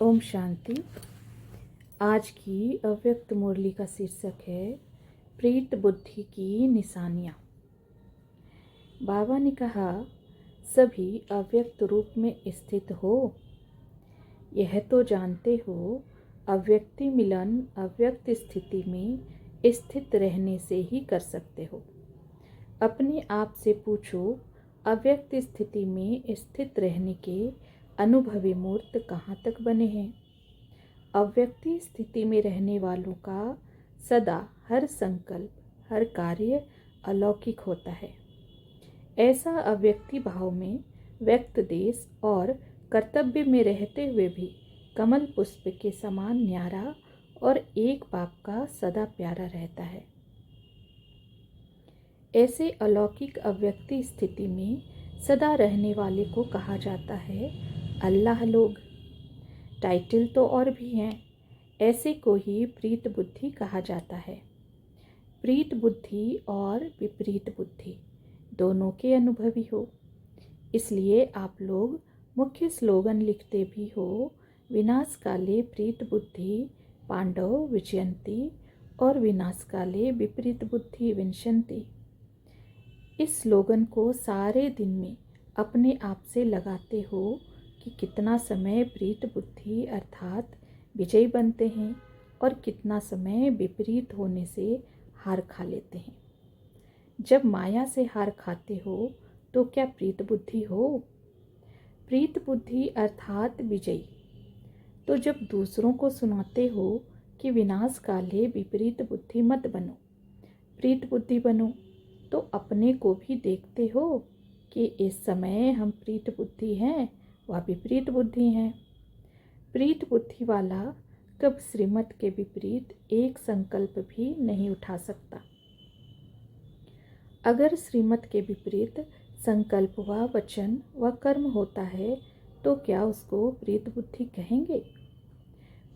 ओम शांति। आज की अव्यक्त मुरली का शीर्षक है प्रीत बुद्धि की निशानियाँ। बाबा ने कहा, सभी अव्यक्त रूप में स्थित हो। यह तो जानते हो, अव्यक्ति मिलन अव्यक्त स्थिति में स्थित रहने से ही कर सकते हो। अपने आप से पूछो, अव्यक्त स्थिति में स्थित रहने के अनुभवी मूर्त कहाँ तक बने हैं। अव्यक्ति स्थिति में रहने वालों का सदा हर संकल्प, हर कार्य अलौकिक होता है। ऐसा अव्यक्ति भाव में व्यक्त देश और कर्तव्य में रहते हुए भी कमल पुष्प के समान न्यारा और एक बाप का सदा प्यारा रहता है। ऐसे अलौकिक अव्यक्ति स्थिति में सदा रहने वाले को कहा जाता है अल्लाह लोग। टाइटल तो और भी हैं। ऐसे को ही प्रीत बुद्धि कहा जाता है। प्रीत बुद्धि और विपरीत बुद्धि दोनों के अनुभवी हो। इसलिए आप लोग मुख्य स्लोगन लिखते भी हो, विनाश काले प्रीत बुद्धि पांडव विजयंती और विनाश काले विपरीत बुद्धि विनशंती। इस स्लोगन को सारे दिन में अपने आप से लगाते हो कि कितना समय प्रीत बुद्धि अर्थात विजयी बनते हैं और कितना समय विपरीत होने से हार खा लेते हैं। जब माया से हार खाते हो तो क्या प्रीत बुद्धि हो? प्रीत बुद्धि अर्थात विजयी। तो जब दूसरों को सुनाते हो कि विनाश काले विपरीत बुद्धि मत बनो, प्रीत बुद्धि बनो, तो अपने को भी देखते हो कि इस समय हम प्रीत बुद्धि हैं व विपरीत बुद्धि हैं। प्रीत बुद्धि वाला कब श्रीमत के विपरीत एक संकल्प भी नहीं उठा सकता। अगर श्रीमत के विपरीत संकल्प व वचन व कर्म होता है तो क्या उसको प्रीत बुद्धि कहेंगे?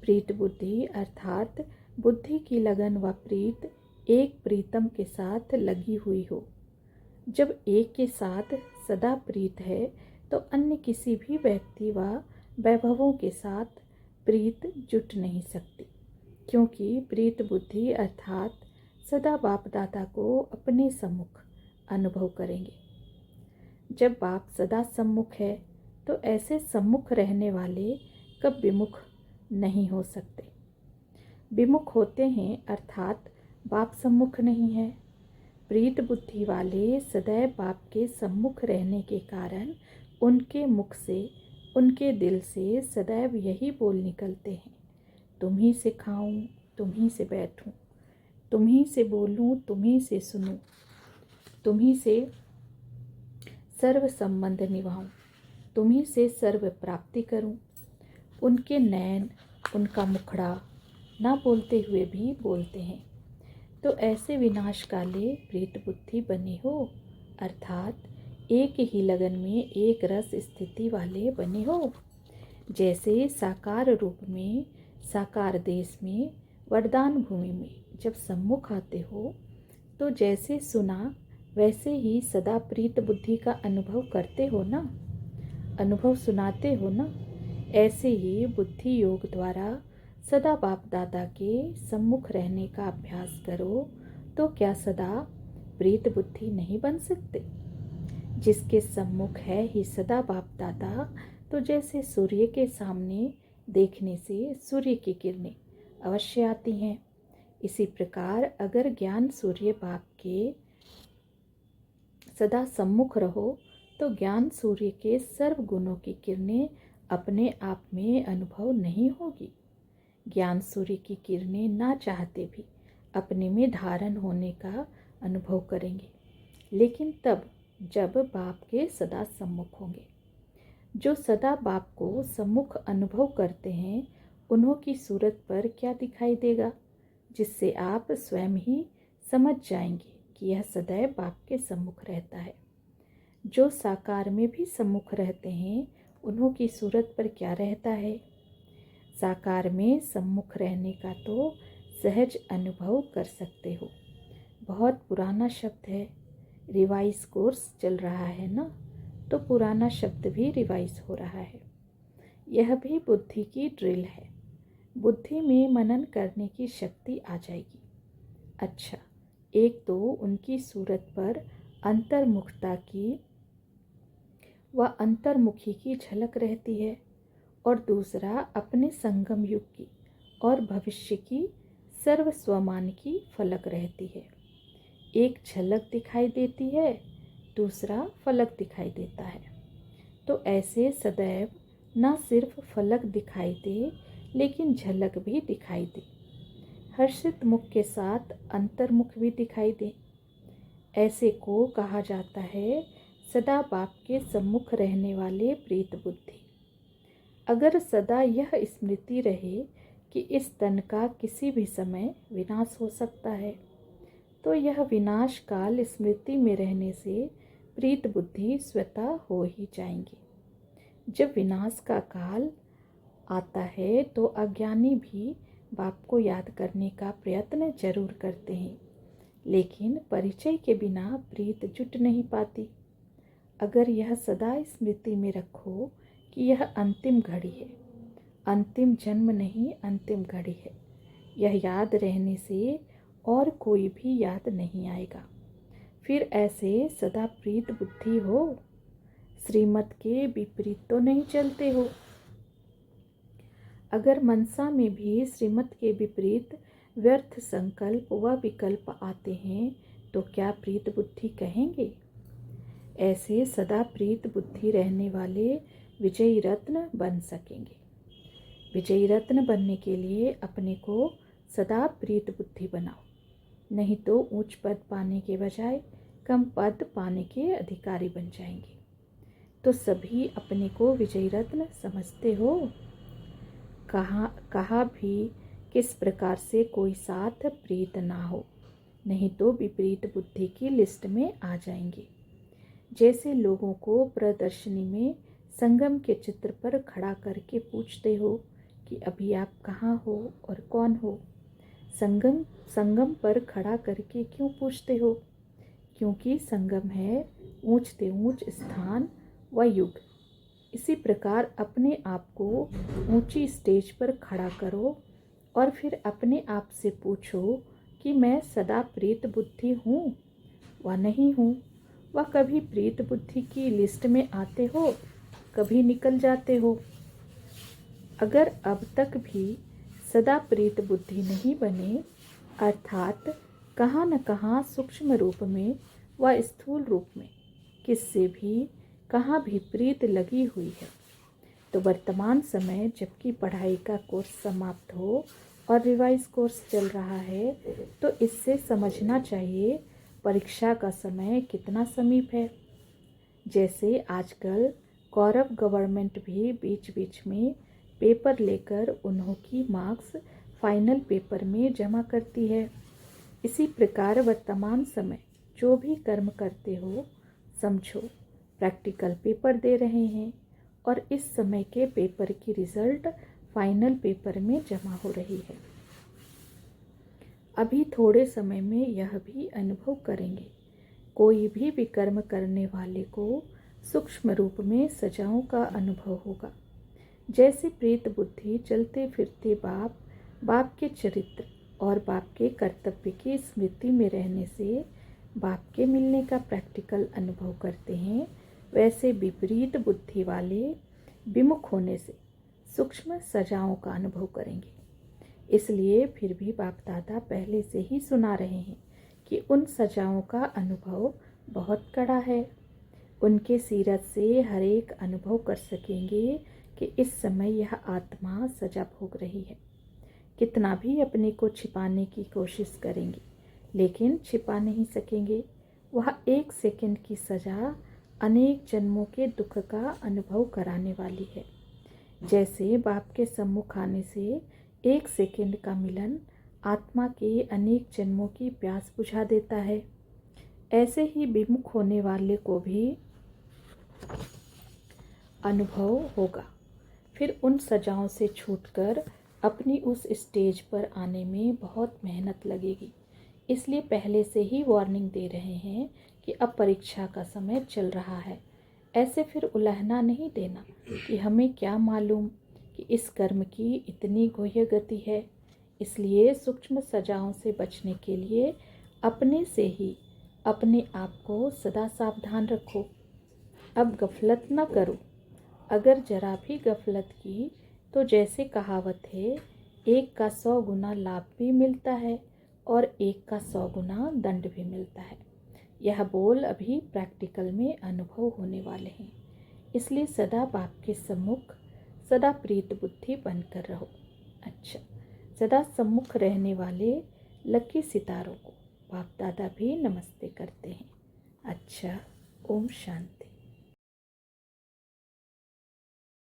प्रीत बुद्धि अर्थात बुद्धि की लगन व प्रीत एक प्रीतम के साथ लगी हुई हो। जब एक के साथ सदा प्रीत है तो अन्य किसी भी व्यक्ति व वैभवों के साथ प्रीत जुट नहीं सकती, क्योंकि प्रीत बुद्धि अर्थात सदा बाप दादा को अपने सम्मुख अनुभव करेंगे। जब बाप सदा सम्मुख है तो ऐसे सम्मुख रहने वाले कब विमुख नहीं हो सकते। विमुख होते हैं अर्थात बाप सम्मुख नहीं है। प्रीत बुद्धि वाले सदैव बाप के सम्मुख रहने के कारण उनके मुख से, उनके दिल से सदैव यही बोल निकलते हैं, तुम ही से खाऊं, तुम ही से बैठूं, तुम ही से बोलूं, तुम ही से सुनूं, तुम ही से सर्व संबंध निभाऊं, तुम ही से सर्व प्राप्ति करूं। उनके नैन, उनका मुखड़ा ना बोलते हुए भी बोलते हैं। तो ऐसे विनाश काले प्रीत बुद्धि बने हो अर्थात एक ही लगन में एक रस स्थिति वाले बने हो। जैसे साकार रूप में, साकार देश में, वरदान भूमि में जब सम्मुख आते हो तो जैसे सुना वैसे ही सदा प्रीत बुद्धि का अनुभव करते हो ना, अनुभव सुनाते हो ना। ऐसे ही बुद्धि योग द्वारा सदा बाप दादा के सम्मुख रहने का अभ्यास करो तो क्या सदा प्रीत बुद्धि नहीं बन सकते? जिसके सम्मुख है ही सदा बाप दादा, तो जैसे सूर्य के सामने देखने से सूर्य की किरणें अवश्य आती हैं, इसी प्रकार अगर ज्ञान सूर्य बाप के सदा सम्मुख रहो तो ज्ञान सूर्य के सर्व गुणों की किरणें अपने आप में अनुभव नहीं होगी। ज्ञान सूर्य की किरणें ना चाहते भी अपने में धारण होने का अनुभव करेंगे, लेकिन तब जब बाप के सदा सम्मुख होंगे। जो सदा बाप को सम्मुख अनुभव करते हैं उन्हों की सूरत पर क्या दिखाई देगा, जिससे आप स्वयं ही समझ जाएंगे कि यह सदैव बाप के सम्मुख रहता है। जो साकार में भी सम्मुख रहते हैं उन्हों की सूरत पर क्या रहता है। साकार में सम्मुख रहने का तो सहज अनुभव कर सकते हो। बहुत पुराना शब्द है, रिवाइज कोर्स चल रहा है ना, तो पुराना शब्द भी रिवाइज हो रहा है। यह भी बुद्धि की ड्रिल है। बुद्धि में मनन करने की शक्ति आ जाएगी। अच्छा, एक तो उनकी सूरत पर अंतर्मुखता की व अंतर्मुखी की झलक रहती है, और दूसरा अपने संगम युग की और भविष्य की सर्वस्वमान की फलक रहती है। एक झलक दिखाई देती है, दूसरा फलक दिखाई देता है। तो ऐसे सदैव न सिर्फ फलक दिखाई दे, लेकिन झलक भी दिखाई दे। हर्षित मुख के साथ अंतर्मुख भी दिखाई दे। ऐसे को कहा जाता है सदा बाप के सम्मुख रहने वाले प्रीत बुद्धि। अगर सदा यह स्मृति रहे कि इस तन का किसी भी समय विनाश हो सकता है, तो यह विनाश काल स्मृति में रहने से प्रीत बुद्धि स्वतः हो ही जाएंगी। जब विनाश का काल आता है तो अज्ञानी भी बाप को याद करने का प्रयत्न जरूर करते हैं, लेकिन परिचय के बिना प्रीत जुट नहीं पाती। अगर यह सदा स्मृति में रखो कि यह अंतिम घड़ी है, अंतिम जन्म नहीं, अंतिम घड़ी है, यह याद रहने से और कोई भी याद नहीं आएगा। फिर ऐसे सदा प्रीत बुद्धि हो, श्रीमत के विपरीत तो नहीं चलते हो। अगर मनसा में भी श्रीमत के विपरीत व्यर्थ संकल्प व विकल्प आते हैं तो क्या प्रीत बुद्धि कहेंगे? ऐसे सदा प्रीत बुद्धि रहने वाले विजयी रत्न बन सकेंगे। विजयी रत्न बनने के लिए अपने को सदा प्रीत बुद्धि बनाओ, नहीं तो उच्च पद पाने के बजाय कम पद पाने के अधिकारी बन जाएंगे। तो सभी अपने को विजयी रत्न समझते हो। कहा भी किस प्रकार से कोई साथ प्रीत ना हो, नहीं तो विपरीत बुद्धि की लिस्ट में आ जाएंगे। जैसे लोगों को प्रदर्शनी में संगम के चित्र पर खड़ा करके पूछते हो कि अभी आप कहाँ हो और कौन हो। संगम पर खड़ा करके क्यों पूछते हो? क्योंकि संगम है ऊंच से ऊंच स्थान व युग। इसी प्रकार अपने आप को ऊंची स्टेज पर खड़ा करो और फिर अपने आप से पूछो कि मैं सदा प्रीत बुद्धि हूँ व नहीं हूँ। वह कभी प्रीत बुद्धि की लिस्ट में आते हो, कभी निकल जाते हो। अगर अब तक भी सदा प्रीत बुद्धि नहीं बने, अर्थात कहाँ न कहाँ सूक्ष्म रूप में व स्थूल रूप में किससे भी कहाँ भी प्रीत लगी हुई है, तो वर्तमान समय जबकि पढ़ाई का कोर्स समाप्त हो और रिवाइज कोर्स चल रहा है, तो इससे समझना चाहिए परीक्षा का समय कितना समीप है। जैसे आजकल कौरव गवर्नमेंट भी बीच बीच में पेपर लेकर उन्हों की मार्क्स फाइनल पेपर में जमा करती है। इसी प्रकार वर्तमान समय जो भी कर्म करते हो, समझो प्रैक्टिकल पेपर दे रहे हैं और इस समय के पेपर की रिजल्ट फाइनल पेपर में जमा हो रही है। अभी थोड़े समय में यह भी अनुभव करेंगे। कोई भी विकर्म करने वाले को सूक्ष्म रूप में सजाओं का अनुभव होगा। जैसे प्रीत बुद्धि चलते फिरते बाप के चरित्र और बाप के कर्तव्य की स्मृति में रहने से बाप के मिलने का प्रैक्टिकल अनुभव करते हैं, वैसे विपरीत बुद्धि वाले विमुख होने से सूक्ष्म सजाओं का अनुभव करेंगे। इसलिए फिर भी बाप दादा पहले से ही सुना रहे हैं कि उन सजाओं का अनुभव बहुत कड़ा है। उनके सीरत से हर एक अनुभव कर सकेंगे कि इस समय यह आत्मा सजा भोग रही है। कितना भी अपने को छिपाने की कोशिश करेंगे, लेकिन छिपा नहीं सकेंगे। वह 1 सेकंड की सजा अनेक जन्मों के दुख का अनुभव कराने वाली है। जैसे बाप के सम्मुख आने से 1 सेकंड का मिलन आत्मा के अनेक जन्मों की प्यास बुझा देता है, ऐसे ही विमुख होने वाले को भी अनुभव होगा। फिर उन सजाओं से छूटकर अपनी उस स्टेज पर आने में बहुत मेहनत लगेगी। इसलिए पहले से ही वार्निंग दे रहे हैं कि अब परीक्षा का समय चल रहा है। ऐसे फिर उलहना नहीं देना कि हमें क्या मालूम कि इस कर्म की इतनी गुह्य गति है। इसलिए सूक्ष्म सजाओं से बचने के लिए अपने से ही अपने आप को सदा सावधान रखो। अब गफलत न करो। अगर जरा भी गफलत की तो जैसे कहावत है, 1 का 100 गुना लाभ भी मिलता है और 1 का 100 गुना दंड भी मिलता है। यह बोल अभी प्रैक्टिकल में अनुभव होने वाले हैं। इसलिए सदा बाप के सम्मुख सदा प्रीत बुद्धि बनकर रहो। अच्छा, सदा सम्मुख रहने वाले लकी सितारों को बाप दादा भी नमस्ते करते हैं। अच्छा, ओम शांति।